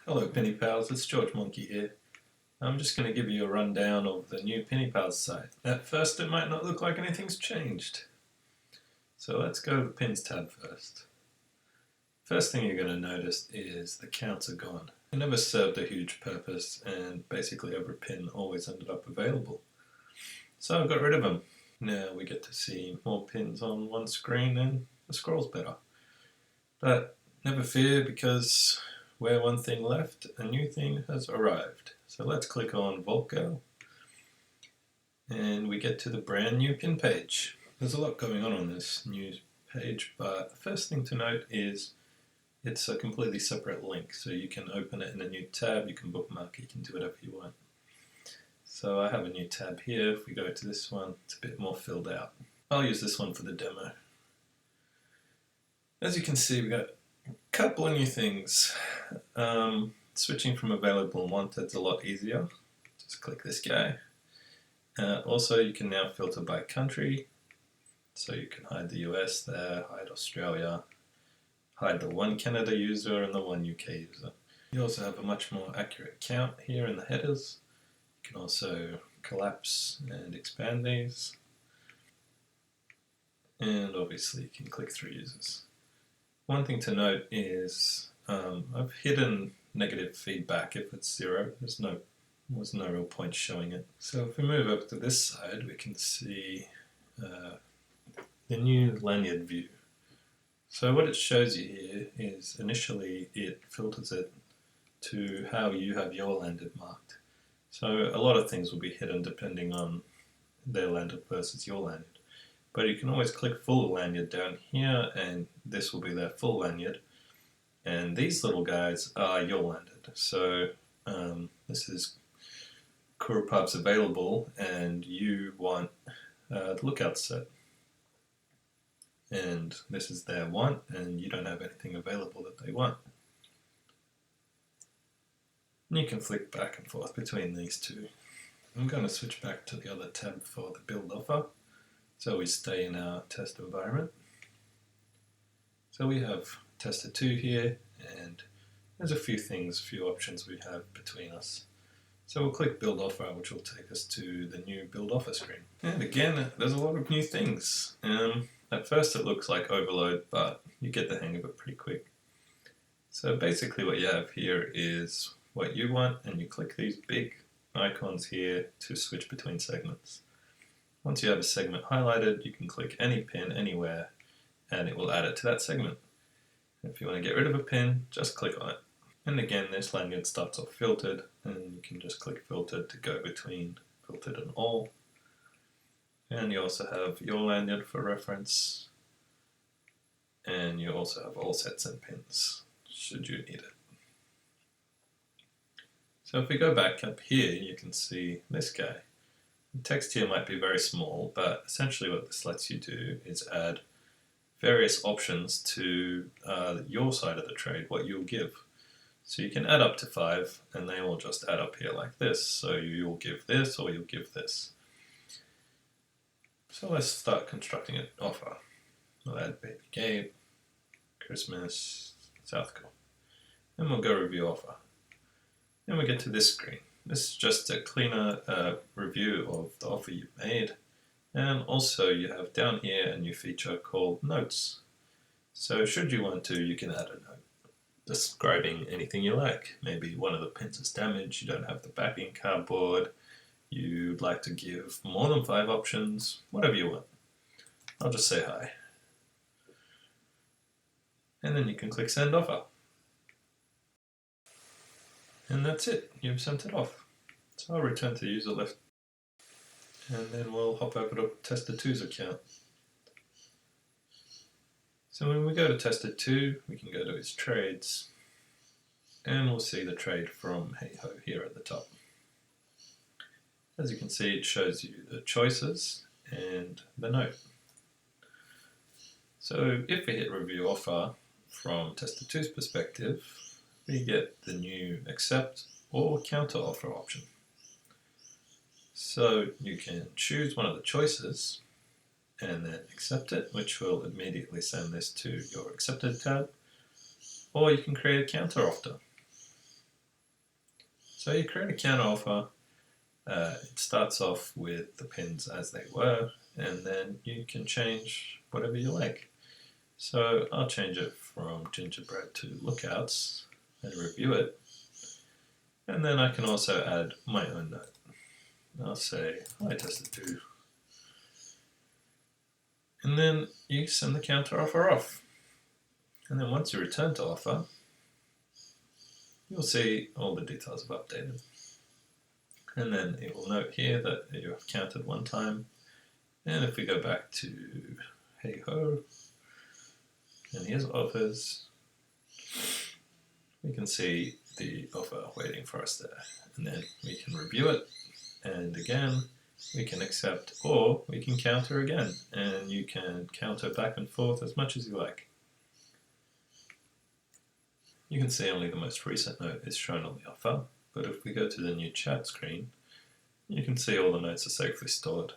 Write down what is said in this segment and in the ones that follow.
Hello Penny Pals, it's George Monkey here. I'm just going to give you a rundown of the new Penny Pals site. At first it might not look like anything's changed. So let's go to the pins tab first. First thing you're going to notice is the counts are gone. It never served a huge purpose and basically every pin always ended up available. So I got rid of them. Now we get to see more pins on one screen and the scroll's better. But never fear, because where one thing left, a new thing has arrived. So let's click on Voltgo and we get to the brand new pin page. There's a lot going on this new page, but the first thing to note is it's a completely separate link. So you can open it in a new tab, you can bookmark it, you can do whatever you want. So I have a new tab here. If we go to this one, it's a bit more filled out. I'll use this one for the demo. As you can see, we've got a couple of new things. Switching from available and wanted is a lot easier. Just click this guy. Also, you can now filter by country. So you can hide the US there, hide Australia, hide the one Canada user and the one UK user. You also have a much more accurate count here in the headers. You can also collapse and expand these. And obviously you can click through users. One thing to note is I've hidden negative feedback if it's 0. There's no real point showing it. So if we move up to this side, we can see the new lanyard view. So what it shows you here is initially it filters it to how you have your lanyard marked. So a lot of things will be hidden depending on their lanyard versus your lanyard. But you can always click full lanyard down here and this will be their full lanyard. And these little guys are your lanyard. So this is Kurupub's available and you want the lookout set. And this is their want and you don't have anything available that they want. And you can flick back and forth between these two. I'm going to switch back to the other tab for the build offer. So we stay in our test environment. So we have tester 2 here, and there's a few options we have between us. So we'll click build offer, which will take us to the new build offer screen. And again, there's a lot of new things. At first it looks like overload, but you get the hang of it pretty quick. So basically what you have here is what you want, and you click these big icons here to switch between segments. Once you have a segment highlighted, you can click any pin anywhere and it will add it to that segment. If you want to get rid of a pin, just click on it. And again, this lanyard starts off filtered and you can just click filtered to go between filtered and all. And you also have your lanyard for reference. And you also have all sets and pins, should you need it. So if we go back up here, you can see this guy. The text here might be very small, but essentially what this lets you do is add various options to your side of the trade, what you'll give. So you can add up to 5 and they will just add up here like this. So you'll give this or you'll give this. So let's start constructing an offer. We'll add Baby Gabe, Christmas, Southcore. And we'll go review offer. And we get to this screen. This is just a cleaner review of the offer you made. And also you have down here a new feature called notes. So should you want to, you can add a note describing anything you like. Maybe one of the pins is damaged, you don't have the backing cardboard, you'd like to give more than 5 options, whatever you want. I'll just say hi. And then you can click send offer. And that's it, you've sent it off. So I'll return to the user list. And then we'll hop over to tester 2's account. So when we go to tester 2, we can go to his trades. And we'll see the trade from Hey Ho here at the top. As you can see, it shows you the choices and the note. So if we hit review offer from tester 2's perspective, we get the new accept or counter offer option. So you can choose one of the choices and then accept it, which will immediately send this to your accepted tab, or you can create a counter offer. So you create a counter offer. It starts off with the pins as they were, and then you can change whatever you like. So I'll change it from gingerbread to lookouts and review it. And then I can also add my own note. I'll say, hi Tester2. And then you send the counter offer off. And then once you return to offer, you'll see all the details have updated. And then it will note here that you have counted one time. And if we go back to hey ho, and here's offers, we can see the offer waiting for us there. And then we can review it, and again, we can accept, or we can counter again, and you can counter back and forth as much as you like. You can see only the most recent note is shown on the offer, but if we go to the new chat screen, you can see all the notes are safely stored.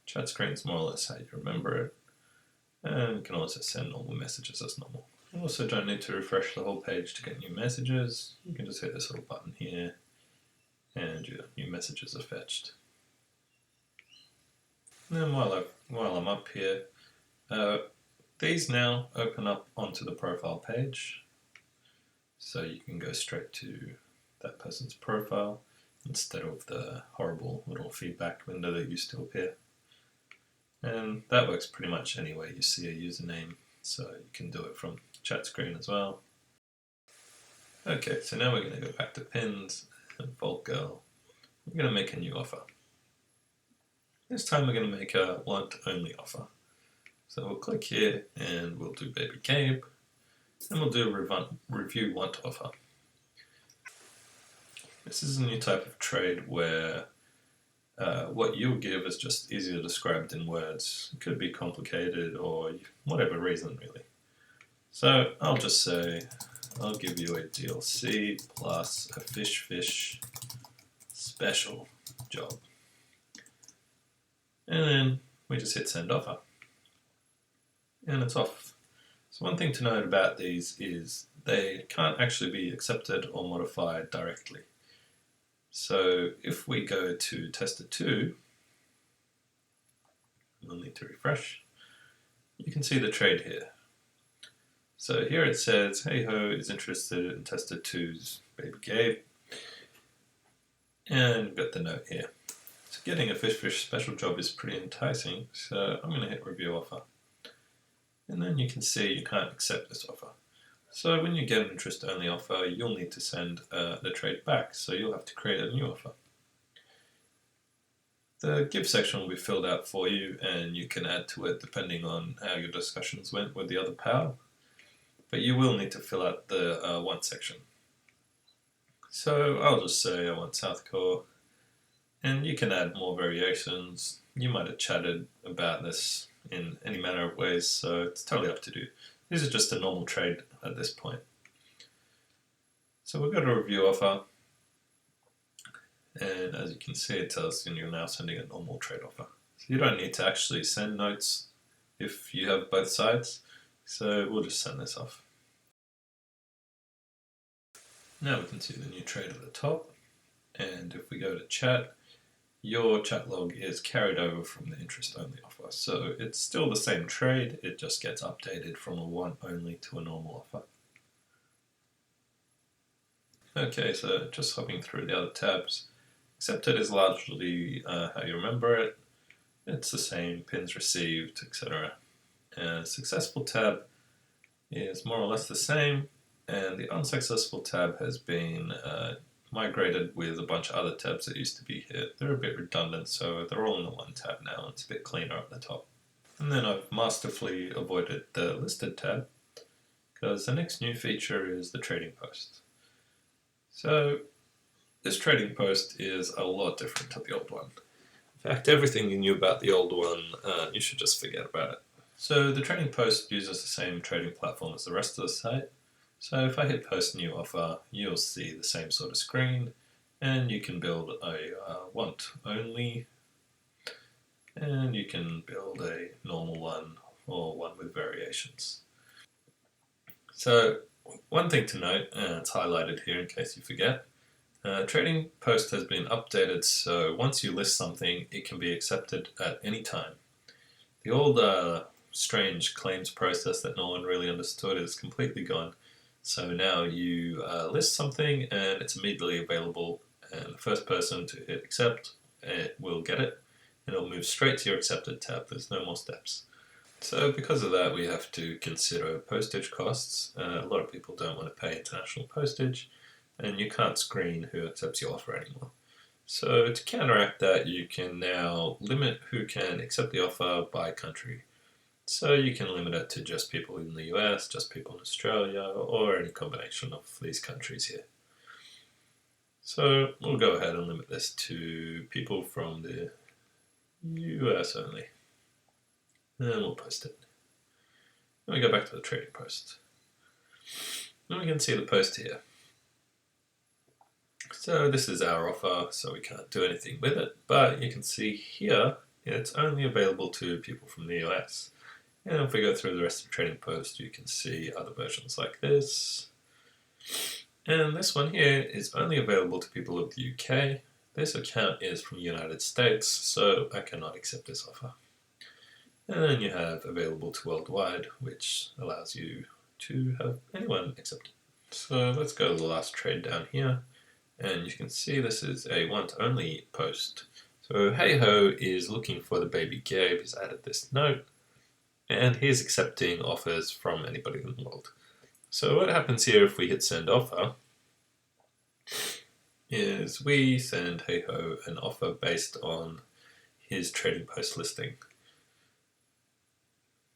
Chat screen is more or less how you remember it, and you can also send normal messages as normal. You also don't need to refresh the whole page to get new messages. You can just hit this little button here, and your new messages are fetched. And then while I'm up here, these now open up onto the profile page, so you can go straight to that person's profile instead of the horrible little feedback window that used to appear. And that works pretty much any way you see a username, so you can do it from chat screen as well. Okay, so now we're going to go back to pins and Vault Girl. We're going to make a new offer. This time we're going to make a want only offer. So we'll click here and we'll do Baby Gabe, and we'll do a review want offer. This is a new type of trade where what you'll give is just easier described in words. It could be complicated or whatever reason really. So I'll just say, I'll give you a DLC plus a fish special job. And then we just hit send offer. And it's off. So one thing to note about these is they can't actually be accepted or modified directly. So if we go to tester 2, we'll need to refresh. You can see the trade here. So here it says, hey ho is interested in tester 2's Baby Gabe. And we've got the note here. So getting a fish special job is pretty enticing, so I'm going to hit review offer. And then you can see you can't accept this offer. So when you get an interest only offer, you'll need to send the trade back, so you'll have to create a new offer. The give section will be filled out for you, and you can add to it depending on how your discussions went with the other pal. But you will need to fill out the want section. So I'll just say I want South Core, and you can add more variations. You might have chatted about this in any manner of ways, so it's totally up to you. This is just a normal trade at this point. So we've got a review offer, and as you can see it tells you you're now sending a normal trade offer. So you don't need to actually send notes if you have both sides, so we'll just send this off. Now we can see the new trade at the top, and if we go to chat, your chat log is carried over from the interest only offer. So it's still the same trade, it just gets updated from a want only to a normal offer. Okay, so just hopping through the other tabs. Accepted is largely how you remember it. It's the same, pins received, etc. Successful tab is more or less the same, and the unsuccessful tab has been migrated with a bunch of other tabs that used to be here. They're a bit redundant, so they're all in the one tab now. It's a bit cleaner at the top. And then I've masterfully avoided the listed tab, because the next new feature is the trading post. So this trading post is a lot different to the old one. In fact, everything you knew about the old one, you should just forget about it. So the trading post uses the same trading platform as the rest of the site. So if I hit post new offer, you'll see the same sort of screen, and you can build a want only, and you can build a normal one or one with variations. So one thing to note, and it's highlighted here in case you forget, Trading Post has been updated, so once you list something, it can be accepted at any time. The old strange claims process that no one really understood is completely gone. So now you list something and it's immediately available, and the first person to hit accept, it will get it, and it'll move straight to your accepted tab. There's no more steps. So because of that, we have to consider postage costs. A lot of people don't want to pay international postage, and you can't screen who accepts your offer anymore. So to counteract that, you can now limit who can accept the offer by country. So you can limit it to just people in the US, just people in Australia, or any combination of these countries here. So we'll go ahead and limit this to people from the US only. And we'll post it. Then we go back to the trading post. And we can see the post here. So this is our offer, so we can't do anything with it, but you can see here it's only available to people from the US. And if we go through the rest of the trading post, you can see other versions like this. And this one here is only available to people of the UK. This account is from the United States, so I cannot accept this offer. And then you have available to worldwide, which allows you to have anyone accept it. So let's go to the last trade down here. And you can see this is a want-only post. So Hey-Ho is looking for the baby Gabe. He's added this note, and he's accepting offers from anybody in the world. So what happens here if we hit send offer is we send Hey-Ho an offer based on his trading post listing.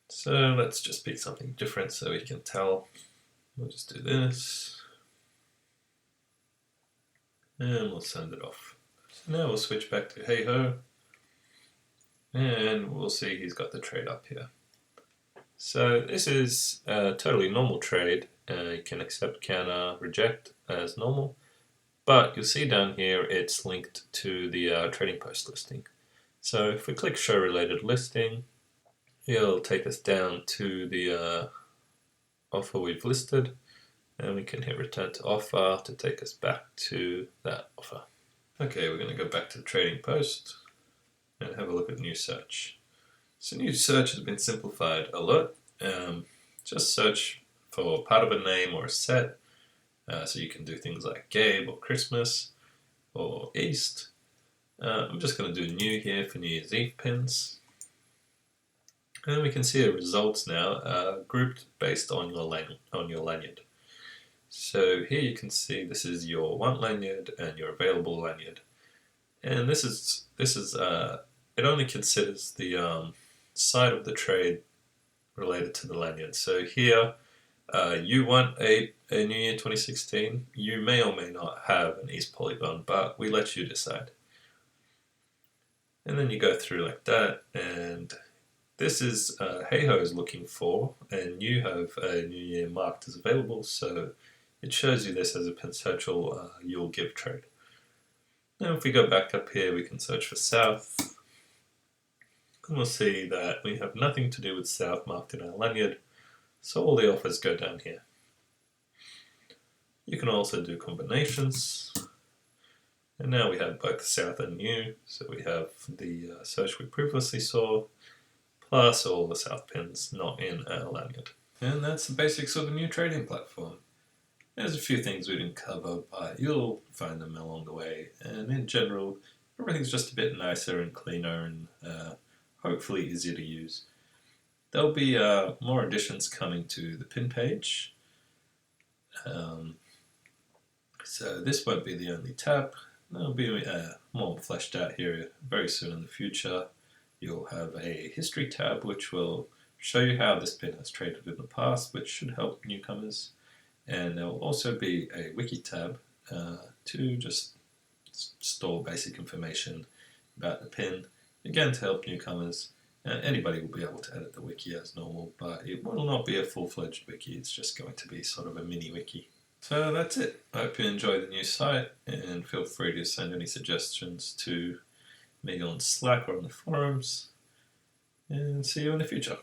So let's just pick something different so we can tell. We'll just do this. And we'll send it off. So now we'll switch back to Hey-Ho, and we'll see he's got the trade up here. So this is a totally normal trade. You can accept, counter, reject as normal, but you'll see down here it's linked to the trading post listing. So if we click show related listing, it'll take us down to the offer we've listed, and we can hit return to offer to take us back to that offer. Okay, we're going to go back to the trading post and have a look at new search. So new search has been simplified a lot. Just search for part of a name or a set. So you can do things like Gabe or Christmas or East. I'm just going to do new here for New Year's Eve pins. And we can see the results now grouped based on your lanyard. So here you can see this is your want lanyard and your available lanyard, and this is it only considers the side of the trade related to the lanyard. So here you want a New Year 2016. You may or may not have an East polygon, but we let you decide. And then you go through like that, and this is Hey-Ho is looking for, and you have a New Year marked as available, so it shows you this as a potential you'll give trade. Now if we go back up here, we can search for South, and we'll see that we have nothing to do with South marked in our lanyard, so all the offers go down here. You can also do combinations, and now we have both South and New, so we have the search we previously saw, plus all the South pins not in our lanyard. And that's the basics of the new trading platform. There's a few things we didn't cover, but you'll find them along the way, and in general, everything's just a bit nicer and cleaner and hopefully easier to use. There'll be more additions coming to the pin page. So this won't be the only tab. There'll be more fleshed out here very soon in the future. You'll have a history tab which will show you how this pin has traded in the past, which should help newcomers. And there will also be a wiki tab to just store basic information about the pin, again to help newcomers. Anybody will be able to edit the wiki as normal, but it will not be a full-fledged wiki, it's just going to be sort of a mini wiki. So that's it. I hope you enjoy the new site, and feel free to send any suggestions to me on Slack or on the forums, and see you in the future.